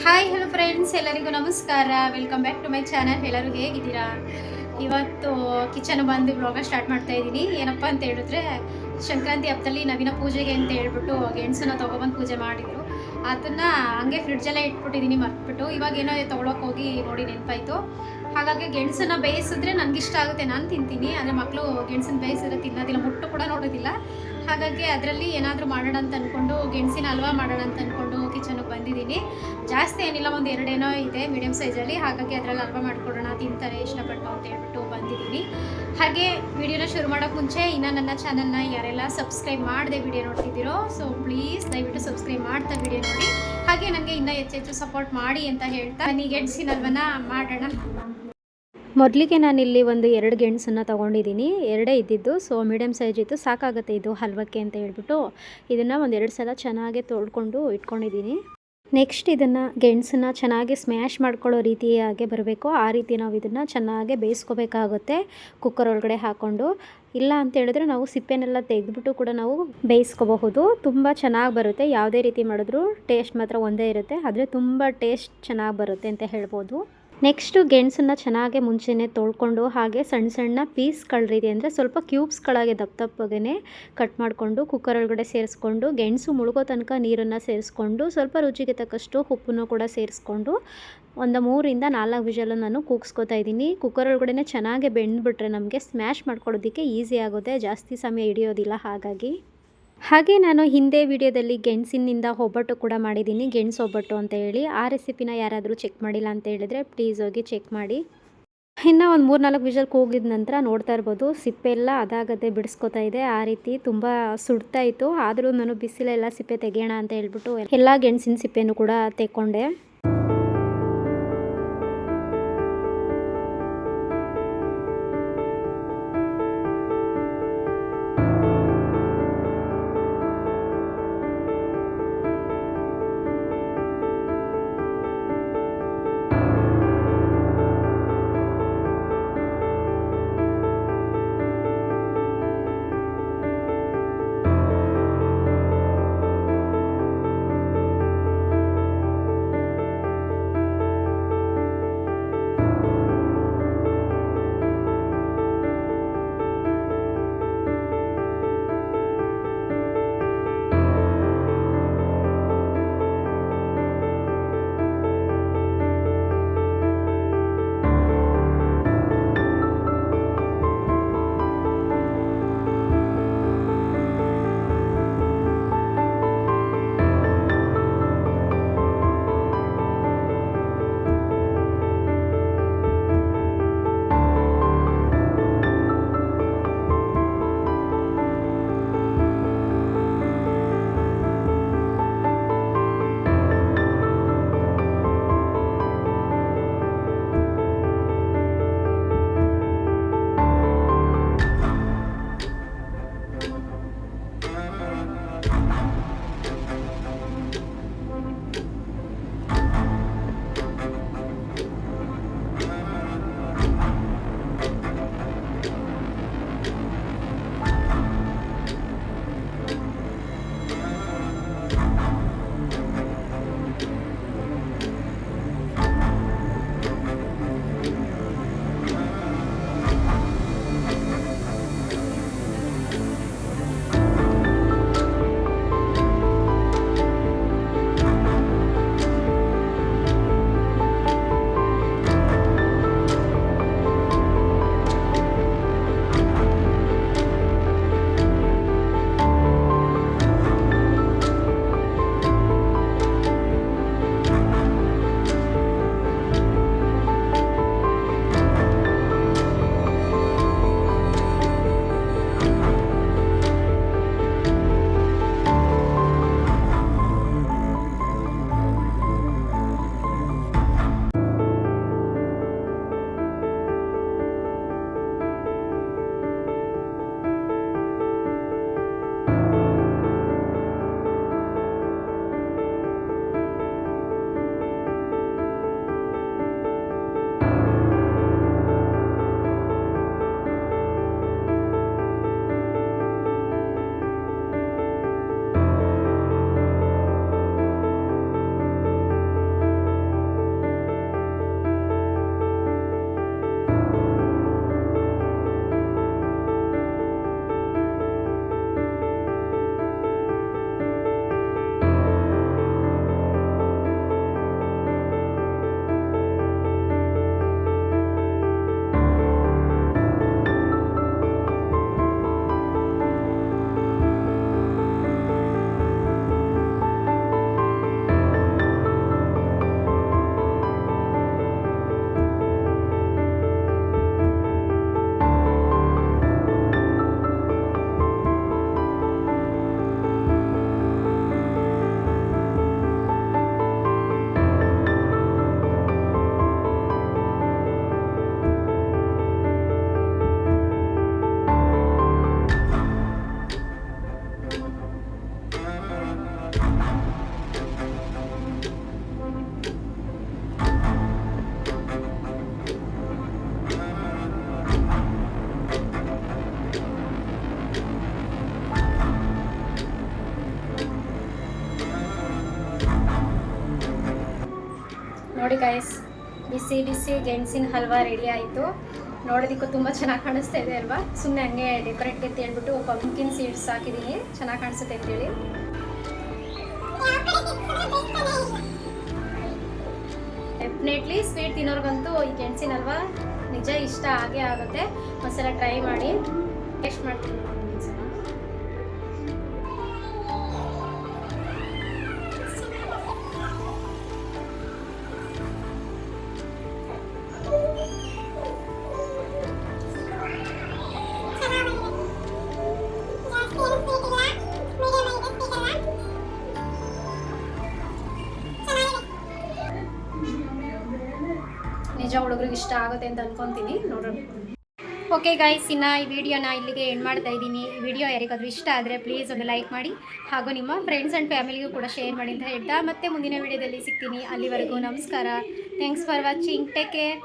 Hi hello friends, ಎಲ್ಲರಿಗೂ ನಮಸ್ಕಾರ. Welcome back to my channel. ಎಲ್ಲರೂ ಹೇಗಿದ್ದೀರಾ? ಇವತ್ತು ಕಿಚನ್ ಬಂದು ವ್ಲಾಗ ಸ್ಟಾರ್ಟ್ ಮಾಡ್ತಾ ಇದ್ದೀನಿ. ಏನಪ್ಪ ಅಂತ ಹೇಳಿದ್ರೆ, ಸಂಕ್ರಾಂತಿ ಹಬ್ಬದಲ್ಲಿ ನವೀನ ಪೂಜೆಗೆ ಅಂತ ಹೇಳ್ಬಿಟ್ಟು ಗೆಣಸನ್ನ ತೊಗೊಬಂದು ಪೂಜೆ ಮಾಡಿದರು. ಅದನ್ನು ಹಂಗೆ ಫ್ರಿಡ್ಜಲ್ಲೇ ಇಟ್ಬಿಟ್ಟಿದ್ದೀನಿ ಮರ್ತ್ಬಿಟ್ಟು. ಇವಾಗ ಏನೋ ತೊಗೊಳಕ್ಕೆ ಹೋಗಿ ನೋಡಿ ನೆನಪಾಯಿತು. ಹಾಗಾಗಿ ಗೆಣಸನ್ನು ಬೇಯಿಸಿದ್ರೆ ನನಗಿಷ್ಟ ಆಗುತ್ತೆ, ನಾನು ತಿಂತೀನಿ. ಆದರೆ ಮಕ್ಕಳು ಗೆಣಸನ್ನು ಬೇಯಿಸಿದ್ರೆ ತಿನ್ನೋದಿಲ್ಲ, ಮುಟ್ಟು ಕೂಡ ನೋಡೋದಿಲ್ಲ. ಹಾಗಾಗಿ ಅದರಲ್ಲಿ ಏನಾದರೂ ಮಾಡೋಣ ಅಂತ ಅಂದ್ಕೊಂಡು ಗೆಣಸಿನ ಹಲ್ವಾ ಮಾಡೋಣ ಅಂತ ಅಂದ್ಕೊಂಡು ಕಿಚನ್ಗೆ ಬಂದಿದ್ದೀನಿ. ಜಾಸ್ತಿ ಏನಿಲ್ಲ, ಒಂದು ಎರಡೇನೋ ಇದೆ ಮೀಡಿಯಮ್ ಸೈಜಲ್ಲಿ. ಹಾಗಾಗಿ ಅದರಲ್ಲಿ ಹಲ್ವಾ ಮಾಡಿಕೊಡೋಣ, ತಿಂತಾರೆ ಇಷ್ಟಪಟ್ಟು ಅಂತ ಹೇಳ್ಬಿಟ್ಟು ಬಂದಿದ್ದೀನಿ. ಹಾಗೆ ವಿಡಿಯೋನ ಶುರು ಮಾಡೋಕ್ಕೆ ಮುಂಚೆ ಇನ್ನೂ ನನ್ನ ಚಾನಲ್ನ ಯಾರೆಲ್ಲ ಸಬ್ಸ್ಕ್ರೈಬ್ ಮಾಡದೆ ವಿಡಿಯೋ ನೋಡ್ತಿದ್ದೀರೋ, ಸೊ ಪ್ಲೀಸ್ ದಯವಿಟ್ಟು ಸಬ್ಸ್ಕ್ರೈಬ್ ಮಾಡ್ತಾ ವಿಡಿಯೋ ನೋಡಿ. ಹಾಗೆ ನನಗೆ ಇನ್ನೂ ಹೆಚ್ಚೆಚ್ಚು ಸಪೋರ್ಟ್ ಮಾಡಿ ಅಂತ ಹೇಳ್ತಾ ಬನ್ನಿ ಗೆಣಸಿನ ಹಲ್ವನ ಮಾಡೋಣ. ಮೊದಲಿಗೆ ನಾನಿಲ್ಲಿ ಒಂದು 2 ಗೆಣಸನ್ನು ತೊಗೊಂಡಿದ್ದೀನಿ. ಎರಡೇ ಇದ್ದಿದ್ದು, ಸೊ ಮೀಡಿಯಮ್ ಸೈಜ್ ಇತ್ತು, ಸಾಕಾಗುತ್ತೆ ಇದು ಹಲ್ವಕ್ಕೆ ಅಂತ ಹೇಳ್ಬಿಟ್ಟು ಇದನ್ನು ಒಂದು 2 ಸಲ ಚೆನ್ನಾಗಿ ತೊಳ್ಕೊಂಡು ಇಟ್ಕೊಂಡಿದ್ದೀನಿ. ನೆಕ್ಸ್ಟ್ ಇದನ್ನು ಗೆಣಸನ್ನು ಚೆನ್ನಾಗಿ ಸ್ಮ್ಯಾಶ್ ಮಾಡ್ಕೊಳ್ಳೋ ರೀತಿಯಾಗೆ ಬರಬೇಕು. ಆ ರೀತಿ ನಾವು ಇದನ್ನು ಚೆನ್ನಾಗಿ ಬೇಯಿಸ್ಕೋಬೇಕಾಗುತ್ತೆ ಕುಕ್ಕರ್ ಒಳಗಡೆ ಹಾಕ್ಕೊಂಡು. ಇಲ್ಲ ಅಂತ ಹೇಳಿದ್ರೆ ನಾವು ಸಿಪ್ಪೆನೆಲ್ಲ ತೆಗೆದುಬಿಟ್ಟು ಕೂಡ ನಾವು ಬೇಯಿಸ್ಕೋಬಹುದು. ತುಂಬ ಚೆನ್ನಾಗಿ ಬರುತ್ತೆ. ಯಾವುದೇ ರೀತಿ ಮಾಡಿದ್ರೂ ಟೇಸ್ಟ್ ಮಾತ್ರ ಒಂದೇ ಇರುತ್ತೆ, ಆದರೆ ತುಂಬ ಟೇಸ್ಟ್ ಚೆನ್ನಾಗಿ ಬರುತ್ತೆ ಅಂತ ಹೇಳ್ಬೋದು. ನೆಕ್ಸ್ಟು ಗೆಣಸನ್ನು ಚೆನ್ನಾಗಿ ಮುಂಚೆನೇ ತೊಳ್ಕೊಂಡು ಹಾಗೆ ಸಣ್ಣ ಸಣ್ಣ ಪೀಸ್ಗಳಿದೆ ಅಂದರೆ ಸ್ವಲ್ಪ ಕ್ಯೂಬ್ಸ್ಗಳಾಗಿ ದಪ್ಪ ದಪ್ಪಗೆ ಕಟ್ ಮಾಡಿಕೊಂಡು ಕುಕ್ಕರ್ ಒಳಗಡೆ ಸೇರಿಸ್ಕೊಂಡು ಗೆಣಸು ಮುಳುಗೋ ತನಕ ನೀರನ್ನು ಸೇರಿಸ್ಕೊಂಡು ಸ್ವಲ್ಪ ರುಚಿಗೆ ತಕ್ಕಷ್ಟು ಉಪ್ಪನ್ನು ಕೂಡ ಸೇರಿಸ್ಕೊಂಡು ಒಂದು 3ರಿಂದ 4 ವಿಷಲ್ ನಾನು ಕೂಗಿಸ್ಕೊತಾ ಇದ್ದೀನಿ. ಕುಕ್ಕರ್ ಒಳಗಡೆ ಚೆನ್ನಾಗಿ ಬೆಂದ್ಬಿಟ್ರೆ ನಮಗೆ ಸ್ಮ್ಯಾಶ್ ಮಾಡ್ಕೊಳ್ಳೋದಕ್ಕೆ ಈಸಿ ಆಗುತ್ತೆ, ಜಾಸ್ತಿ ಸಮಯ ಹಿಡಿಯೋದಿಲ್ಲ. ಹಾಗೆ ನಾನು ಹಿಂದೆ ವಿಡಿಯೋದಲ್ಲಿ ಗೆಣಸಿನಿಂದ ಒಬ್ಬಟ್ಟು ಕೂಡ ಮಾಡಿದ್ದೀನಿ, ಗೆಣಸು ಒಬ್ಬಟ್ಟು ಅಂತ ಹೇಳಿ. ಆ ರೆಸಿಪಿನ ಯಾರಾದರೂ ಚೆಕ್ ಮಾಡಿಲ್ಲ ಅಂತ ಹೇಳಿದರೆ ಪ್ಲೀಸ್ ಹೋಗಿ ಚೆಕ್ ಮಾಡಿ. ಇನ್ನು ಒಂದು 3-4 ವಿಷಲ್ ಕೂಗಿದ ನಂತರ ನೋಡ್ತಾ ಇರ್ಬೋದು, ಸಿಪ್ಪೆ ಎಲ್ಲ ಅದಾಗದೆ ಬಿಡಿಸ್ಕೊತಾ ಇದೆ. ಆ ರೀತಿ ತುಂಬ ಸುಡ್ತಾ ಇತ್ತು, ಆದರೂ ನಾನು ಬಿಸಿಲೆಲ್ಲ ಸಿಪ್ಪೆ ತೆಗೆಯೋಣ ಅಂತ ಹೇಳ್ಬಿಟ್ಟು ಎಲ್ಲ ಗೆಣಸಿನ ಸಿಪ್ಪೆನೂ ಕೂಡ ತೆಕ್ಕೊಂಡೆ. ನೋಡಿ ಗಾಯ್ಸ್, ಬಿಸಿ ಬಿಸಿ ಗೆಣಸಿನ ಹಲ್ವಾ ರೆಡಿ ಆಯಿತು. ನೋಡೋದಕ್ಕೂ ತುಂಬ ಚೆನ್ನಾಗಿ ಕಾಣಿಸ್ತಾ ಇದೆ ಅಲ್ವಾ? ಸುಮ್ಮನೆ ಹಂಗೆ ಡೆಕೋರೇಟ್ಗೆ ಅಂತ ಹೇಳ್ಬಿಟ್ಟು ಪಂಪ್ಕಿನ್ ಸೀಡ್ಸ್ ಹಾಕಿದ್ದೀನಿ, ಚೆನ್ನಾಗಿ ಕಾಣಿಸುತ್ತೆ ಅಂತೇಳಿ. ಡೆಫಿನೆಟ್ಲಿ ಸ್ವೀಟ್ ತಿನ್ನೋರ್ಗಂತೂ ಈ ಗೆಣಸಿನ ಹಲ್ವಾ ನಿಜ ಇಷ್ಟ ಆಗೇ ಆಗುತ್ತೆ. ಒಂದ್ಸಲ ಟ್ರೈ ಮಾಡಿ ಟೇಸ್ಟ್ ಮಾಡ್ತೀನಿ. ನಿಜ ಹುಡುಗರಿಗೆ ಇಷ್ಟ ಆಗುತ್ತೆ ಅಂತ ಅನ್ಕೊತೀನಿ, ನೋಡೋಣ. ಓಕೆ ಗೈಸ್, ಇನ್ನು ಈ ವಿಡಿಯೋನ ಇಲ್ಲಿಗೆ ಎಂಡ್ ಮಾಡ್ತಾ ಇದ್ದೀನಿ. ಈ ವಿಡಿಯೋ ಯಾರಿಗಾದ್ರೂ ಇಷ್ಟ ಆದರೆ ಪ್ಲೀಸ್ ಒಂದು ಲೈಕ್ ಮಾಡಿ, ಹಾಗೂ ನಿಮ್ಮ ಫ್ರೆಂಡ್ಸ್ ಆ್ಯಂಡ್ ಫ್ಯಾಮಿಲಿಗೂ ಕೂಡ ಶೇರ್ ಮಾಡಿ ಅಂತ ಹೇಳ್ತಾ ಮತ್ತೆ ಮುಂದಿನ ವಿಡಿಯೋದಲ್ಲಿ ಸಿಗ್ತೀನಿ. ಅಲ್ಲಿವರೆಗೂ ನಮಸ್ಕಾರ. Thanks for watching. Take care.